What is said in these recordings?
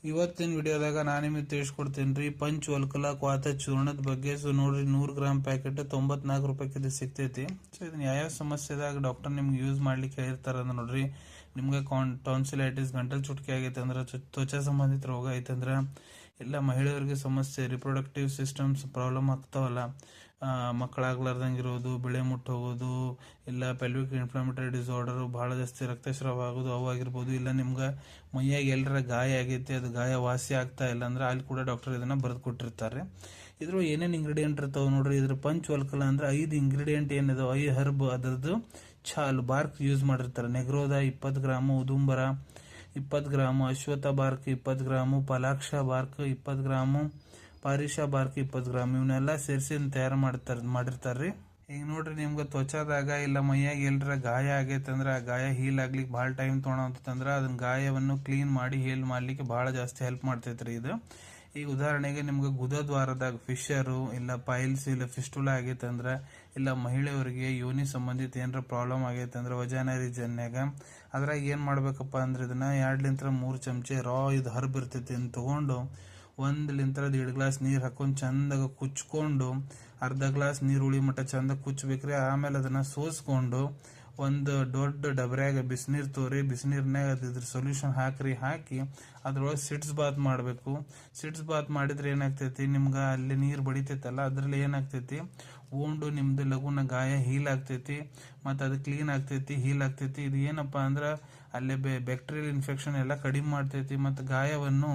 ಇವತ್ತಿನ ವಿಡಿಯೋದಾಗ ನಾನು ನಿಮಗೆ ತಿಳಿಸ್ಕೊಡ್ತೀನಿ ರೀ ಪಂಚ್ ವಲ್ಕಲಕ್ ವಾತ ಚೂರ್ಣದ ಬಗ್ಗೆ. ಸೊ ನೋಡ್ರಿ 100 ಗ್ರಾಮ್ ಪ್ಯಾಕೆಟ್ 94 ರೂಪಾಯಿಗೆ ಸಿಗ್ತೈತಿ. ಸೊ ಇದನ್ನ ಯಾವ ಸಮಸ್ಯೆದಾಗ ಡಾಕ್ಟರ್ ನಿಮ್ಗೆ ಯೂಸ್ ಮಾಡ್ಲಿಕ್ಕೆ ಹೇಳಿರ್ತಾರ ಅಂದ್ರೆ ನೋಡ್ರಿ, ನಿಮ್ಗೆ ಟಾನ್ಸಿಲೈಟಿಸ್ ಗಂಟಲು ಚುಟ್ಕಿ ಆಗೈತೆ ಅಂದ್ರೆ, ತ್ವಚಾ ಸಂಬಂಧಿತ ರೋಗ ಐತಂದ್ರೆ, ಎಲ್ಲ ಮಹಿಳೆಯರಿಗೆ ಸಮಸ್ಯೆ, ರಿಪ್ರೊಡಕ್ಟಿವ್ ಸಿಸ್ಟಮ್ಸ್ ಪ್ರಾಬ್ಲಮ್ ಆಗ್ತಾವಲ್ಲ, ಮಕ್ಕಳಾಗ್ಲಾರ್ದಂಗಿರೋದು, ಬೆಳೆ ಮುಟ್ಟು ಹೋಗೋದು, ಇಲ್ಲ ಪೆಲ್ವಿಕ್ ಇನ್ಫ್ಲಮೇಟರಿ ಡಿಸಾರ್ಡರ್, ಭಾಳ ಜಾಸ್ತಿ ರಕ್ತಸ್ರಾವ ಆಗೋದು ಅವು ಆಗಿರ್ಬೋದು. ಇಲ್ಲ ನಿಮ್ಗೆ ಮೈಯಾಗ ಎಲ್ಲರ ಗಾಯ ಆಗೈತಿ, ಅದು ಗಾಯ ವಾಸಿ ಆಗ್ತಾ ಇಲ್ಲ ಅಂದ್ರೆ ಅಲ್ಲಿ ಕೂಡ ಡಾಕ್ಟರ್ ಇದನ್ನ ಬರೆದು ಕೊಟ್ಟಿರ್ತಾರೆ. ಇದ್ರ ಏನೇನು ಇಂಗ್ರೀಡಿಯೆಂಟ್ ಇರ್ತಾವೆ ನೋಡ್ರಿ. ಇದ್ರ ಪಂಚ್ ವಲ್ಕಲ ಅಂದ್ರೆ 5 ಇಂಗ್ರೀಡಿಯೆಂಟ್ ಏನಿದಾವೆ, 5 ಹರ್ಬ್ ಅದರದ್ದು ಚಾಲ್ ಬಾರ್ಕ್ ಯೂಸ್ ಮಾಡಿರ್ತಾರೆ. ನೆಗ್ರೋದ 20 ಗ್ರಾಮು, ಉದುಂಬರ 20 ಗ್ರಾಮು, ಅಶ್ವಥ ಬಾರ್ಕ್ 20 ಗ್ರಾಮು, ಪಲಾಕ್ಷ ಬಾರ್ಕ್ 20 ಗ್ರಾಮು, ಪಾರಿಷಾ ಬಾರ್ಕ್ 20 ಗ್ರಾಮ್, ಇವನ್ನೆಲ್ಲ ಸೇರಿಸಿ ತಯಾರು ಮಾಡಿರ್ತಾರ್ರಿ. ಈಗ ನೋಡ್ರಿ, ನಿಮ್ಗೆ ತ್ವಚಾದಾಗ ಇಲ್ಲ ಮೈಯಾಗ ಎಲ್ಲರ ಗಾಯ ಆಗೈತೆ ಅಂದ್ರೆ, ಆ ಗಾಯ ಹೀಲ್ ಆಗ್ಲಿಕ್ಕೆ ಭಾಳ ಟೈಮ್ ತೊಗೊಳಂತಂದ್ರೆ ಅದನ್ನ ಗಾಯವನ್ನು ಕ್ಲೀನ್ ಮಾಡಿ ಹೀಲ್ ಮಾಡ್ಲಿಕ್ಕೆ ಭಾಳ ಜಾಸ್ತಿ ಹೆಲ್ಪ್ ಮಾಡ್ತೈತ್ರಿ ಇದು. ಈಗ ಉದಾಹರಣೆಗೆ ನಿಮ್ಗೆ ಗುದದ್ವಾರದಾಗ ಫಿಶರು, ಇಲ್ಲ ಪೈಲ್ಸ್, ಇಲ್ಲ ಫಿಸ್ಟುಲಾ ಆಗೈತೆ ಅಂದ್ರೆ, ಇಲ್ಲ ಮಹಿಳೆಯವರಿಗೆ ಯೋನಿ ಸಂಬಂಧಿತ ಏನಾರ ಪ್ರಾಬ್ಲಮ್ ಆಗೈತೆ ಅಂದ್ರೆ ವಜಾನ ರೀಜನ್ಯಾಗ, ಅದ್ರಾಗ ಏನು ಮಾಡ್ಬೇಕಪ್ಪ ಅಂದ್ರೆ ಇದನ್ನ 2-3 ಚಮಚೆ ರಾ ಇದು ಹರ್ಬ್ ಇರ್ತೈತಿ ಅಂತ ತಗೊಂಡು 1-1.5 ಗ್ಲಾಸ್ ನೀರು ಹಾಕೊಂಡು ಚಂದಾಗ ಕುಚ್ಕೊಂಡು, ಅರ್ಧ ಗ್ಲಾಸ್ ನೀರು ಉಳಿ ಮಟ್ಟ ಚಂದ ಕುಚ್ಚಬೇಕ್ರಿ. ಆಮೇಲೆ ಅದನ್ನ ಸೋಸ್ಕೊಂಡು ಒಂದು ದೊಡ್ಡ ಡಬ್ರ್ಯಾಗ ಬಿಸಿನೀರು ತೋರಿ, ಬಿಸಿನೀರ್ನಾಗ ಅದ್ರ ಸೊಲ್ಯೂಷನ್ ಹಾಕಿ ಅದ್ರೊಳಗೆ ಸಿಟ್ಸ್ ಬಾತ್ ಮಾಡಬೇಕು. ಸಿಟ್ಸ್ ಬಾತ್ ಮಾಡಿದ್ರೆ ಏನಾಗ್ತೈತಿ, ನಿಮ್ಗೆ ಅಲ್ಲಿ ನೀರು ಬಡಿತೈತಲ್ಲ, ಅದ್ರಲ್ಲಿ ಏನಾಗ್ತೈತಿ, ಓಂಡು ನಿಮ್ದು ಲಘುನ ಗಾಯ ಹೀಲ್ ಆಗ್ತೈತಿ, ಮತ್ತು ಅದು ಕ್ಲೀನ್ ಆಗ್ತೈತಿ, ಹೀಲ್ ಆಗ್ತೈತಿ. ಇದು ಏನಪ್ಪ ಅಂದ್ರೆ ಅಲ್ಲೇ ಬ್ಯಾಕ್ಟೀರಿಯಲ್ ಇನ್ಫೆಕ್ಷನ್ ಎಲ್ಲ ಕಡಿಮೆ ಮಾಡ್ತೈತಿ, ಮತ್ತು ಗಾಯವನ್ನು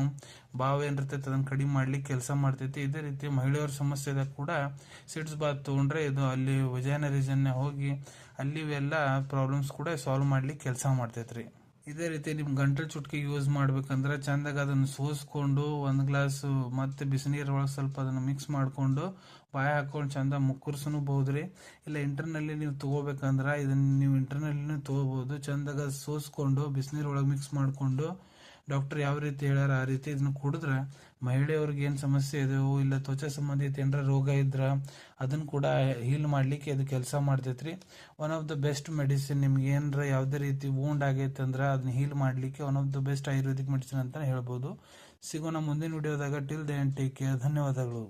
ಬಾವು ಏನಿರ್ತೈತಿ ಅದನ್ನು ಕಡಿಮೆ ಮಾಡ್ಲಿಕ್ಕೆ ಕೆಲಸ ಮಾಡ್ತೈತಿ. ಇದೇ ರೀತಿ ಮಹಿಳೆಯರ ಸಮಸ್ಯೆದಾಗ ಕೂಡ ಸಿಟ್ಸ್ ಬಾತ್ ತೊಗೊಂಡ್ರೆ ಇದು ಅಲ್ಲಿ ವಜಾನ ರೀಜನ್ ಹೋಗಿ ಅಲ್ಲಿ ಎಲ್ಲ ಪ್ರಾಬ್ಲಮ್ಸ್ ಕೂಡ ಸಾಲ್ವ್ ಮಾಡ್ಲಿಕ್ಕೆ ಕೆಲಸ ಮಾಡ್ತೈತ್ರಿ. ಇದೇ ರೀತಿ ನಿಮ್ ಗಂಟಲು ಚುಟ್ಕಿ ಯೂಸ್ ಮಾಡ್ಬೇಕಂದ್ರೆ ಚಂದಾಗ ಅದನ್ನು ಸೋಸ್ಕೊಂಡು 1 ಗ್ಲಾಸ್ ಮತ್ತೆ ಬಿಸಿನೀರ್ ಒಳಗೆ ಸ್ವಲ್ಪ ಅದನ್ನ ಮಿಕ್ಸ್ ಮಾಡ್ಕೊಂಡು ಬಾಯ ಹಾಕೊಂಡು ಚಂದ ಮುಕ್ಕರ್ಸಬಹುದ್ರಿ. ಇಲ್ಲ ಇಂಟರ್ನಲ್ಲಿ ನೀವು ತಗೋಬೇಕಂದ್ರ ಇದನ್ನ ನೀವು ಇಂಟರ್ನಲ್ಲಿ ತಗೋಬಹುದು. ಚಂದಾಗ ಸೋಸ್ಕೊಂಡು ಬಿಸಿನೀರ್ ಒಳಗೆ ಮಿಕ್ಸ್ ಮಾಡ್ಕೊಂಡು ಡಾಕ್ಟರ್ ಯಾವ ರೀತಿ ಹೇಳ್ಯಾರ ಆ ರೀತಿ ಇದನ್ನ ಕುಡಿದ್ರೆ ಮಹಿಳೆಯವ್ರಿಗೆ ಏನು ಸಮಸ್ಯೆ ಇದೆಯೋ, ಇಲ್ಲ ತ್ವಚಾ ಸಂಬಂಧಿತ ಏನಾರ ರೋಗ ಇದ್ರ ಅದನ್ನ ಕೂಡ ಹೀಲ್ ಮಾಡ್ಲಿಕ್ಕೆ ಇದು ಕೆಲಸ ಮಾಡ್ತೈತ್ರಿ. One of the best medicine. ನಿಮ್ಗೆ ಏನಾರ ಯಾವುದೇ ರೀತಿ ವೂಂಡ್ ಆಗೈತೆ ಅಂದ್ರೆ ಅದನ್ನ ಹೀಲ್ ಮಾಡ್ಲಿಕ್ಕೆ one of the best ayurvedic medicine ಅಂತ ಹೇಳ್ಬೋದು. ಸಿಗೋಣ ಮುಂದಿನ ವಿಡಿಯೋದಾಗ. Till then take care. ಧನ್ಯವಾದಗಳು.